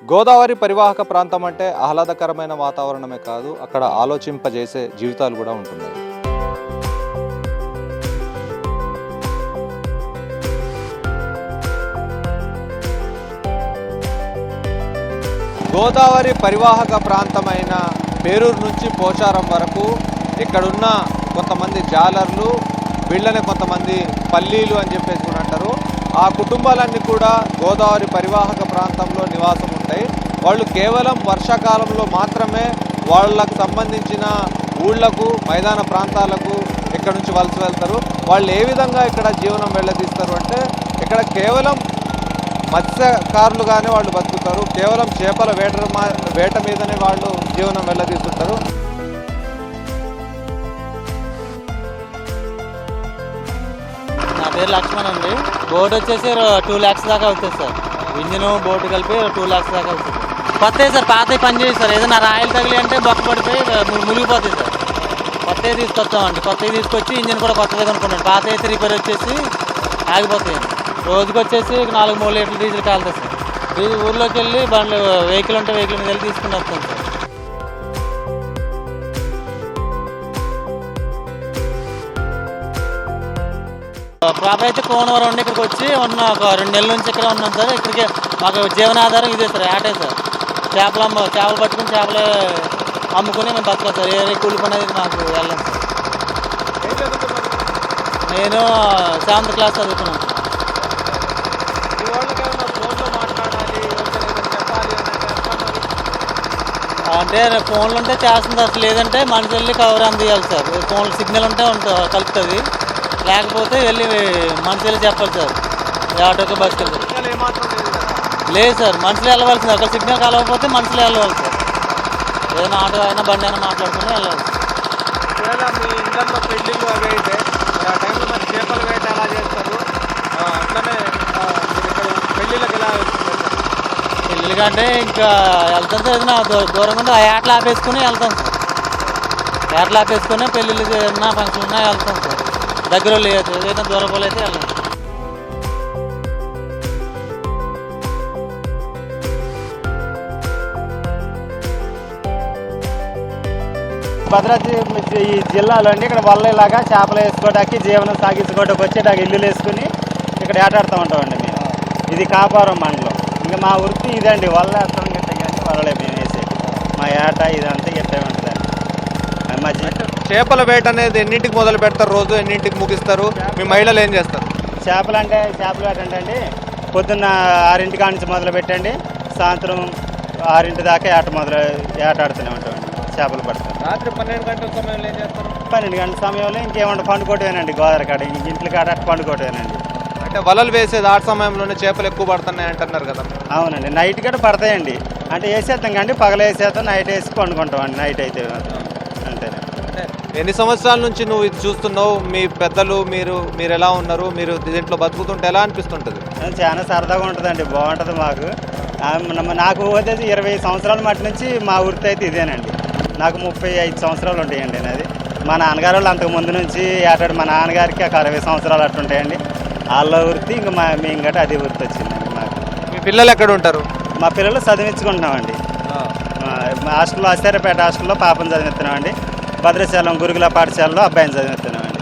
గోదావరి పరివాహక ప్రాంతం అంటే ఆహ్లాదకరమైన వాతావరణమే కాదు, అక్కడ ఆలోచింపజేసే జీవితాలు కూడా ఉంటున్నాయి. గోదావరి పరివాహక ప్రాంతమైన పేరూరు నుంచి పోచారం వరకు ఇక్కడున్న కొంతమంది జాలర్లు, వీళ్ళనే కొంతమంది పల్లీలు అని చెప్పేసి కూడా అంటారు. ఆ కుటుంబాలన్నీ కూడా గోదావరి పరివాహక ప్రాంతంలో నివాసం ఉంటాయి. వాళ్ళు కేవలం వర్షాకాలంలో మాత్రమే వాళ్ళకు సంబంధించిన ఊళ్ళకు, మైదాన ప్రాంతాలకు ఇక్కడ నుంచి వలస వెళ్తారు. వాళ్ళు ఏ విధంగా ఇక్కడ జీవనం వెళ్ళదీస్తారు అంటే, ఇక్కడ కేవలం మత్స్యకారులుగానే వాళ్ళు బతుకుతారు. కేవలం చేపల వేట మీదనే వాళ్ళు జీవనం వెళ్ళదీస్తుంటారు. నా పేరు లక్ష్మణ్ అండి. బోట్ వచ్చేసి 2 lakhs దాకా అవుతుంది సార్. ఇంజిన్ బోటు కలిపి 2 lakhs దాకా అవుతుంది. కొత్తవి సార్, పాతవి పని చేయి సార్. ఏదైనా రాయలు తగిలి అంటే బొక్క పడిపోయి మునిగిపోతాయి సార్. కొత్తవి తీసుకొస్తామండి. కొత్తవి తీసుకొచ్చి ఇంజిన్ కూడా కొత్తది కొనుక్కున్నాం. పాత అయితే రిపేర్ వచ్చేసి ఆగిపోతాయి. రోజుకి వచ్చేసి 4-3 లీటర్లు డీజిల్ కాలుతుంది సార్. డీజిల్ ఊర్లోకి వెళ్ళి బండ్లు వెహికల్ ఉంటే వెహికల్ మీద వెళ్ళి తీసుకుని వస్తాం సార్. ప్రాపర్ అయితే కోనవరం ఉండి ఇక్కడికి వచ్చి ఉన్న ఒక 2 నెలల నుంచి ఇక్కడ ఉన్నాం సార్. ఇక్కడికి మాకు జీవనాధారం ఇదే సార్, ఆటే సార్. చేపలు పట్టుకుని చేపలు అమ్ముకుని మేము బతకాలి సార్. ఏ కూలి పని అనేది మాకు వెళ్ళాం సార్. నేను 7th క్లాస్ చదువుకున్నాను సార్. అంటే ఫోన్లు ఉంటే చేస్తుంది అసలు, లేదంటే మనిషి వెళ్ళి కవర్ అందియాలి సార్. ఫోన్లు సిగ్నల్ ఉంటే కలుపుతుంది, లేకపోతే వెళ్ళి మనిషి వెళ్ళి చెప్పాలి సార్. ఆటోకి బస్కి వెళ్తారు లేదు సార్, మనుషులు వెళ్ళవలసింది. అక్కడ సిగ్నల్ కలవకపోతే మనుషులు వెళ్ళవాలి సార్. ఏదైనా ఆటో అయినా బండి అయినా మాట్లాడుకుని వెళ్ళాలి. మీ ఇంట్లో పెళ్ళిళ్ళు అవి అయితే ఆ టైంలో మరి చేపలు వేట ఎలా చేస్తారు? అట్లనే పెళ్ళిళ్ళకి ఎలా పెళ్ళిళ్ళ కంటే ఇంకా వెళ్తాం సార్. ఏదైనా దూరంగా ఉంటే ఆ ఏటలు ఆపేసుకుని వెళ్తాం సార్. ఏటలు ఆపేసుకుని పెళ్ళిళ్ళు ఏదైనా ఫంక్షన్ ఉన్నా వెళ్తాం సార్. దగ్గర లేదు, ఏదైనా దూరం పోలు అయితే వెళ్ళాం. భద్రాద్రి ఈ జిల్లాలో అండి ఇక్కడ వల్లలాగా చేపలు వేసుకోవడానికి, జీవనం సాగించుకోవడానికి వచ్చేటానికి ఇల్లులు వేసుకుని ఇక్కడ ఏటాడుతూ ఉంటామండి మేము. ఇది కాపురం మండలం. ఇంకా మా వృత్తి ఇదండి, వల్ల వేస్తాం గిట్ట కానీ వలలే మేము వేసేది. మా ఏట ఇదంతా గిట్టే ఉంటుందండి. మధ్య చేపల వేట అనేది ఎన్నింటికి మొదలు పెడతారు, రోజు ఎన్నింటికి ముగిస్తారు? మీ మహిళలు ఏం చేస్తారు? చేపల వేట అంటే అండి పొద్దున్న 6 కాడ నుంచి మొదలు పెట్టండి, సాయంత్రం 6 దాకా ఏటాడుతూనే ఉంటామండి. చేపలు పడతారు. రాత్రి 12 గంటల సమయంలో ఏం చేస్తారు? 12 గంటల సమయంలో ఇంకేమన్నా పండుకోవటమేనండి. గోదావరి కాడ ఇంట్లో కాడ పండుకోవటమేనండి. అంటే వలలు వేసేది ఆ సమయంలోనే చేపలు ఎక్కువ పడుతున్నాయి అంటున్నారు కదా? అవునండి, నైట్ కూడా పడతాయండి. అంటే వేసేస్తాం కండి, పగల వేసేస్తాం, నైట్ వేసి పండుకుంటామండి. నైట్ అయితే అంతేనే. ఎన్ని సంవత్సరాల నుంచి నువ్వు ఇది చూస్తున్నావు? మీ పెద్దలు మీరు ఎలా ఉన్నారు? మీరు దీంట్లో బతుకుతుంటే ఎలా అనిపిస్తుంటుంది? చాలా సరదాగా ఉంటుందండి, బాగుంటుంది మాకు. నాకు వచ్చేసి 20 సంవత్సరాల మట్టి నుంచి మా వృత్తి అయితే ఇదేనండి. నాకు 35 సంవత్సరాలు ఉంటాయండి. నాది మా నాన్నగారు వాళ్ళు అంతకు ముందు నుంచి ఏటాడు. మా నాన్నగారికి ఒక 60 సంవత్సరాలు అట్టుంటాయండి. వాళ్ళ వృత్తి ఇంకా మేము గట్రా అదే వృత్తి వచ్చిందండి మాకు. మీ పిల్లలు ఎక్కడ ఉంటారు? మా పిల్లలు చదివించుకుంటున్నామండి. హాస్టల్లో, అసిరాపేట హాస్టల్లో పాపను చదివిస్తున్నామండి. భద్రాచలం గురుకుల పాఠశాలలో అబ్బాయిని చదివిస్తున్నామండి.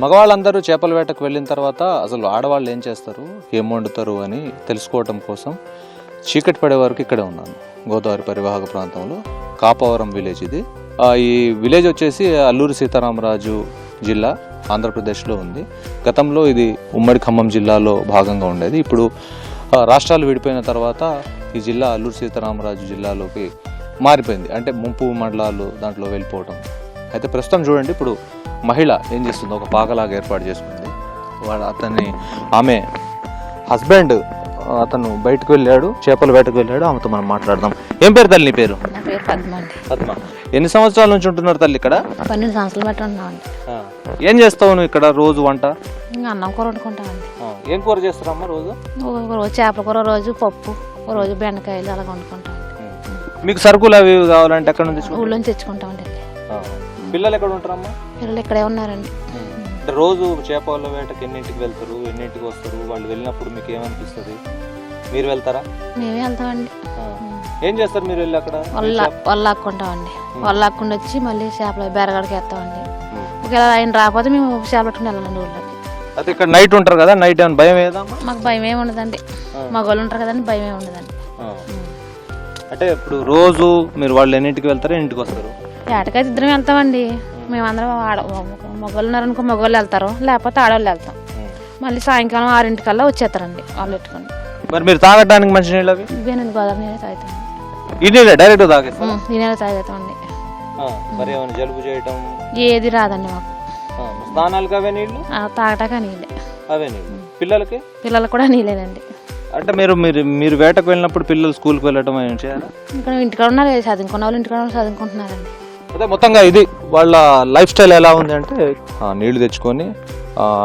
మగవాళ్ళందరూ చేపల వేటకు వెళ్ళిన తర్వాత అసలు ఆడవాళ్ళు ఏం చేస్తారు, ఏం వండుతారు అని తెలుసుకోవటం కోసం చీకటి పడే వరకు ఇక్కడే ఉన్నాను. గోదావరి పరివాహక ప్రాంతంలో కాపవరం విలేజ్ ఇది. ఈ విలేజ్ వచ్చేసి అల్లూరి సీతారామరాజు జిల్లా, ఆంధ్రప్రదేశ్లో ఉంది. గతంలో ఇది ఉమ్మడి ఖమ్మం జిల్లాలో భాగంగా ఉండేది. ఇప్పుడు రాష్ట్రాలు విడిపోయిన తర్వాత ఈ జిల్లా అల్లూరి సీతారామరాజు జిల్లాలోకి మారిపోయింది. అంటే ముంపు మండలాలు దాంట్లో వెళ్ళిపోవటం. అయితే ప్రస్తుతం చూడండి, ఇప్పుడు మహిళ ఏం చేస్తుంది, ఒక పాకలాగా ఏర్పాటు చేసుకుంది. ఆమె హస్బెండ్ అతను బయటకు వెళ్ళాడు, చేపల వేటకు వెళ్ళాడు. ఆమెతో మనం మాట్లాడదాం. ఏం పేరు తల్లి నీ పేరు? పద్మ. ఎన్ని సంవత్సరాల నుంచి ఉంటున్నారు తల్లి ఇక్కడ? 12 సంవత్సరాలు బట్టి ఉన్నామండి. ఏం చేస్తావు నువ్వు ఇక్కడ రోజు వంట? అన్నం కూర వండుకుంటామండి. ఏం కూర చేస్తారమ్మా రోజు? రోజు చేపల కూర, రోజు పప్పు, ఓ రోజు బెండకాయలు అలా వండుకుంటాం. మీకు సరుకులు అవి ఇవి కావాలంటే ఎక్కడ నుంచి తెచ్చుకుంటారు? ఊళ్ళో తెచ్చుకుంటామండి. పిల్లలు ఎక్కడ ఉంటారమ్మా? పిల్లలు ఇక్కడే ఉన్నారండి. అంటే రోజు చేపల వేటకి ఎన్నింటికి వెళ్తారు, ఎన్నింటికి వస్తారు? వాళ్ళు వెళ్ళినప్పుడు మీకు ఏమనిపిస్తుంది? మీరు వెళ్తారా? మేమే వెళ్తామండి. ఏం చేస్తారు మీరు వెళ్ళి అక్కడ? వాళ్ళు లాక్కుంటామండి. వాళ్ళు లాక్కుండా వచ్చి మళ్ళీ చేపలు బెరగడికి వేస్తామండి. ఒకవేళ ఆయన రాకపోతే మేము చేపలు పట్టుకుని వెళ్ళాలండి ఊళ్ళోకి. అయితే ఇక్కడ నైట్ ఉంటారు కదా, నైట్ ఏమైనా భయం ఏదమ్మా? మాకు భయం ఏమి ఉండదండి. మగవాళ్ళు ఉంటారు కదండి, భయం ఏమి ఉండదండి. అంటే ఇప్పుడు రోజు మీరు వాళ్ళు ఎన్నింటికి వెళ్తారు, ఎన్నింటికి వస్తారు? ఏటకైతే ఇద్దరం వెళ్తామండి. మేమందరం మగవాళ్ళు ఉన్నారనుకో మగవాళ్ళు వెళ్తారు, లేకపోతే ఆడవాళ్ళు వెళ్తాం. మళ్ళీ సాయంకాలం 6 వచ్చేస్తారండి వాళ్ళు పెట్టుకుని. మరి మీరు తాగడానికి మంచి నీళ్ళు అవి? ఇవేనండి గోదావరి నీళ్ళే తాగుతాం. ఈ నీళ్ళే డైరెక్ట్ తాగేస్తాం? ఈ నీళ్ళే తాగుతామండి. మరి ఏమైనా జలుబు చేయటం ఏది రాదండి మాకు. స్నానాలకు అవే నీళ్ళు? తాగటాక నీళ్ళే. అవే నీళ్ళు. పిల్లలకి? పిల్లలకు కూడా నీళ్ళేనండి. అంటే మీరు వేటకు వెళ్ళినప్పుడు పిల్లలు స్కూల్కి వెళ్ళటం ఏం చేయాలి? ఇక్కడ ఇంటికాడ ఉన్నారు, చదువుకున్న వాళ్ళు ఇంటికాడ చదువుకుంటున్నారండి. అదే మొత్తంగా ఇది వాళ్ళ లైఫ్ స్టైల్ ఎలా ఉంది అంటే నీళ్లు తెచ్చుకొని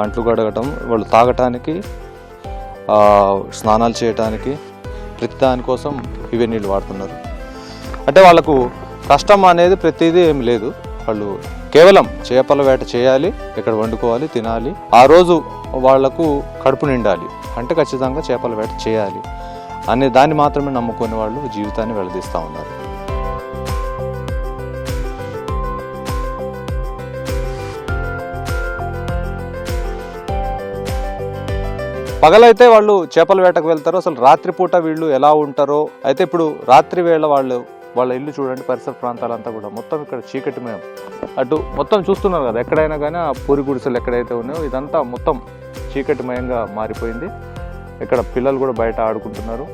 అంట్లు కడగటం, వాళ్ళు తాగటానికి, స్నానాలు చేయటానికి, ప్రతి దానికోసం ఇవే నీళ్ళు వాడుతున్నారు. అంటే వాళ్ళకు కష్టం అనేది ప్రతిదీ ఏమి లేదు. వాళ్ళు కేవలం చేపల వేట చేయాలి, ఇక్కడ వండుకోవాలి, తినాలి. ఆ రోజు వాళ్లకు కడుపు నిండాలి అంటే ఖచ్చితంగా చేపల వేట చేయాలి అనే దాన్ని మాత్రమే నమ్ముకునే వాళ్ళు జీవితాన్ని వెళ్లదీస్తూ ఉన్నారు. పగలైతే వాళ్ళు చేపల వేటకు వెళ్తారు. అసలు రాత్రిపూట వీళ్ళు ఎలా ఉంటారో అయితే ఇప్పుడు రాత్రి వేళ వాళ్ళ ఇల్లు చూడండి, పరిసర ప్రాంతాలంతా కూడా మొత్తం ఇక్కడ చీకటిమయం. అటు మొత్తం చూస్తున్నారు కదా, ఎక్కడైనా కానీ ఆ పూరి గుడిసెలు ఎక్కడైతే ఉన్నాయో ఇదంతా మొత్తం చీకటిమయంగా మారిపోయింది. ఇక్కడ పిల్లలు కూడా బయట ఆడుకుంటున్నారు.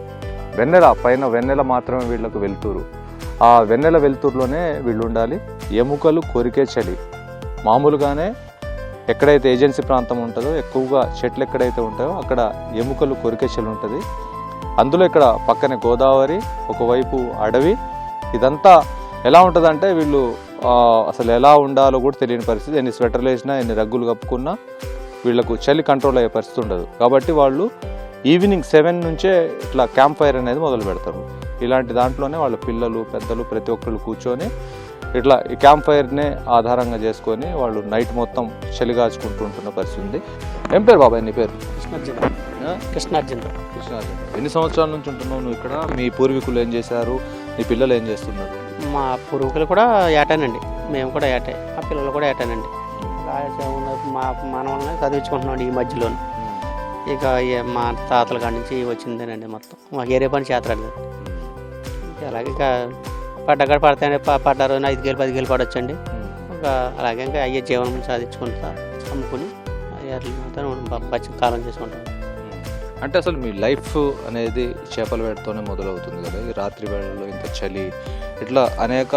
పైన వెన్నెల మాత్రమే వీళ్ళకు వెళ్తురు. ఆ వెన్నెల వెలుతురులోనే వీళ్ళు ఉండాలి. ఎముకలు కొరికే చలి. మామూలుగానే ఎక్కడైతే ఏజెన్సీ ప్రాంతం ఉంటుందో, ఎక్కువగా చెట్లు ఎక్కడైతే ఉంటాయో అక్కడ ఎముకలు కొరికే చలి ఉంటుంది. అందులో ఇక్కడ పక్కనే గోదావరి, ఒకవైపు అడవి. ఇదంతా ఎలా ఉంటుందంటే వీళ్ళు అసలు ఎలా ఉండాలో కూడా తెలియని పరిస్థితి. ఎన్ని స్వెటర్లు వేసినా, ఎన్ని రగ్గులు కప్పుకున్నా వీళ్ళకు చలి కంట్రోల్ అయ్యే పరిస్థితి ఉండదు. కాబట్టి వాళ్ళు ఈవినింగ్ 7 నుంచే ఇట్లా క్యాంప్ ఫైర్ అనేది మొదలు పెడతారు. ఇలాంటి దాంట్లోనే వాళ్ళ పిల్లలు, పెద్దలు ప్రతి ఒక్కళ్ళు కూర్చొని ఇట్లా ఈ క్యాంప్ ఫైర్నే ఆధారంగా చేసుకొని వాళ్ళు నైట్ మొత్తం చలిగాచుకుంటూ ఉంటున్న పరిస్థితి ఉంది. ఏం పేరు బాబాయ్ నీ పేరు? కృష్ణార్జున్. ఎన్ని సంవత్సరాల నుంచి ఉంటున్నావు నువ్వు ఇక్కడ? మీ పూర్వీకులు ఏం చేశారు? నీ పిల్లలు ఏం చేస్తున్నారు? మా పూర్వీకులు కూడా ఏటానండి, మేము కూడా ఏటే, మా పిల్లలు కూడా ఏటానండి. మా మనవల్ని చదివించుకుంటున్నాడు ఈ మధ్యలో. ఇక మా తాతల కాడి నుంచి వచ్చిందేనండి మొత్తం. మాకు ఏరే పని చేతరండి. అలాగే ఇక పడ్డక్కడ పడతాయండి. పడ్డ రోజున 5 గేలు 10 గేలు పడవచ్చండి. ఇంకా అలాగే ఇంకా అయ్యే జీవనం సాధించుకుంటా అమ్ముకుని బచ్చి కాలం చేసుకుంటాం. అంటే అసలు మీ లైఫ్ అనేది చేపల వేటతోనే మొదలవుతుంది కదా. ఈ రాత్రి వేళల్లో ఇంత చలి, ఇట్లా అనేక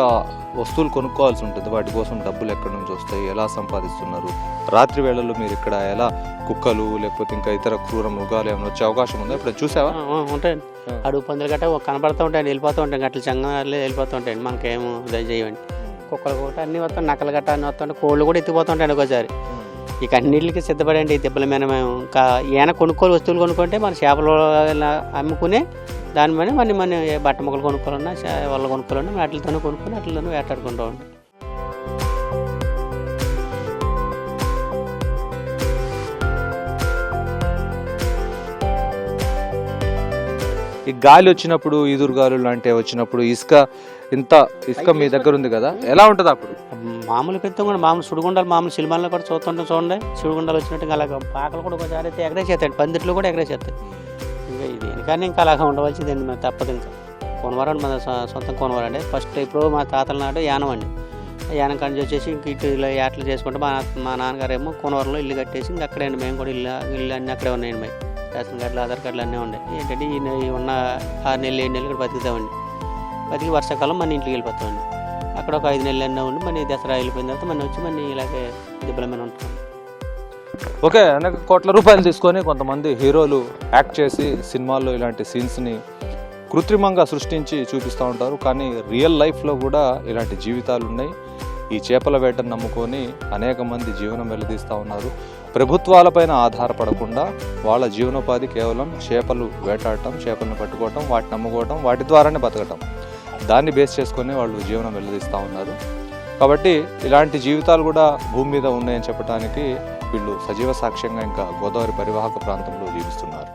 వస్తువులు కొనుక్కోవాల్సి ఉంటుంది. వాటి కోసం డబ్బులు ఎక్కడి నుంచి వస్తాయి, ఎలా సంపాదిస్తున్నారు? రాత్రి వేళల్లో మీరు ఇక్కడ ఎలా కుక్కలు లేకపోతే ఇంకా ఇతర క్రూర మృగాలు ఏమైనా వచ్చే అవకాశం ఉందా? ఇప్పుడు చూసావా? ఉంటాయండి. అడుగు పందులు గట్ట కనపడుతూ ఉంటాయండి, వెళ్ళిపోతూ ఉంటాయి. గట్ల చంగాలే వెళ్ళిపోతూ ఉంటాయండి. మనకేమో చేయవండి. కుక్కలు కూడా అన్నీ వస్తాం, నక్కలు గట్ట అన్నీ వస్తుంటే, కోళ్ళు కూడా ఎత్తిపోతూ ఉంటాయండి ఒకసారి. ఇక అన్నింటికి సిద్ధపడండి. ఈ దెబ్బల మీద మేము ఇంకా ఏమైనా కొనుక్కోవాలి, వస్తువులు కొనుక్కుంటే మన చేపలు అమ్ముకుని దాని మీద మన బట్ట మొక్కలు కొనుక్కోవాలన్నా, వాళ్ళు కొనుక్కోవాలన్నా వాటితోనే కొనుక్కొని వాటితోనే వేటాడుకుంటూ ఉంటాం. ఈ గాలి వచ్చినప్పుడు, ఈదురుగాలు లాంటివి వచ్చినప్పుడు, ఇసుక మీ దగ్గర ఉంది కదా, ఎలా ఉంటుంది అప్పుడు? మామూలు పెద్ద కూడా మామూలు సుడిగుండాలు, మామూలు సినిమాల్లో కూడా చూస్తుంటాం చూడండి. సుడిగుండాలు వచ్చినట్టుగా అలాగ పాకలు కూడా ఒకసారి అయితే ఎగరేసేస్తాయండి, పందిట్లు కూడా ఎగరేసేస్తాయి. ఇంకా ఇది కానీ ఇంకా అలాగా ఉండవలసిందండి. మేము తప్పదు. ఇంకా కోనవరం మన సొంతం కోనవరం అండి. ఫస్ట్ ఇప్పుడు మా తాతల నాడు యానం అండి. యానం కాడి వచ్చేసి ఇంక ఇటు ఇలా యాట్లు చేసుకుంటే మా నాన్నగారు ఏమో కోనవరంలో ఇల్లు కట్టేసి ఇంక అక్కడే మేము కూడా ఇల్లు అన్నీ అక్కడే ఉన్నాయండి. మరి రేషన్ కార్డులు, ఆధార్ కార్డులు అన్నీ ఉన్నాయి. ఏంటంటే ఈ ఉన్న 6 నెలలు 7 నెలలు ఇక్కడ బతుకుతామండి. బతికి వర్షాకాలం మన ఇంటికి వెళ్ళిపోతామండి. అక్కడ ఒక 5 నెలలు అన్నీ ఉండి మన దసరా వెళ్ళిపోయిన తర్వాత మన వచ్చి మన ఇలాగే దెబ్బల మీద ఉంటాం. ఓకే, అనేక కోట్ల రూపాయలు తీసుకొని కొంతమంది హీరోలు యాక్ట్ చేసి సినిమాల్లో ఇలాంటి సీన్స్ని కృత్రిమంగా సృష్టించి చూపిస్తూ ఉంటారు. కానీ రియల్ లైఫ్లో కూడా ఇలాంటి జీవితాలు ఉన్నాయి. ఈ చేపల వేటను నమ్ముకొని అనేక మంది జీవనం వెల్లదీస్తూ ఉన్నారు. ప్రభుత్వాలపైన ఆధారపడకుండా వాళ్ళ జీవనోపాధి కేవలం చేపలు వేటాడటం, చేపలను పట్టుకోవటం, వాటిని అమ్ముకోవటం, వాటి ద్వారానే బతకటం, దాన్ని బేస్ చేసుకొని వాళ్ళు జీవనం వెల్లదీస్తూ ఉన్నారు. కాబట్టి ఇలాంటి జీవితాలు కూడా భూమి మీద ఉన్నాయని చెప్పడానికి వీళ్ళు సజీవ సాక్ష్యంగా ఇంకా గోదావరి పరివాహక ప్రాంతంలో జీవిస్తున్నారు.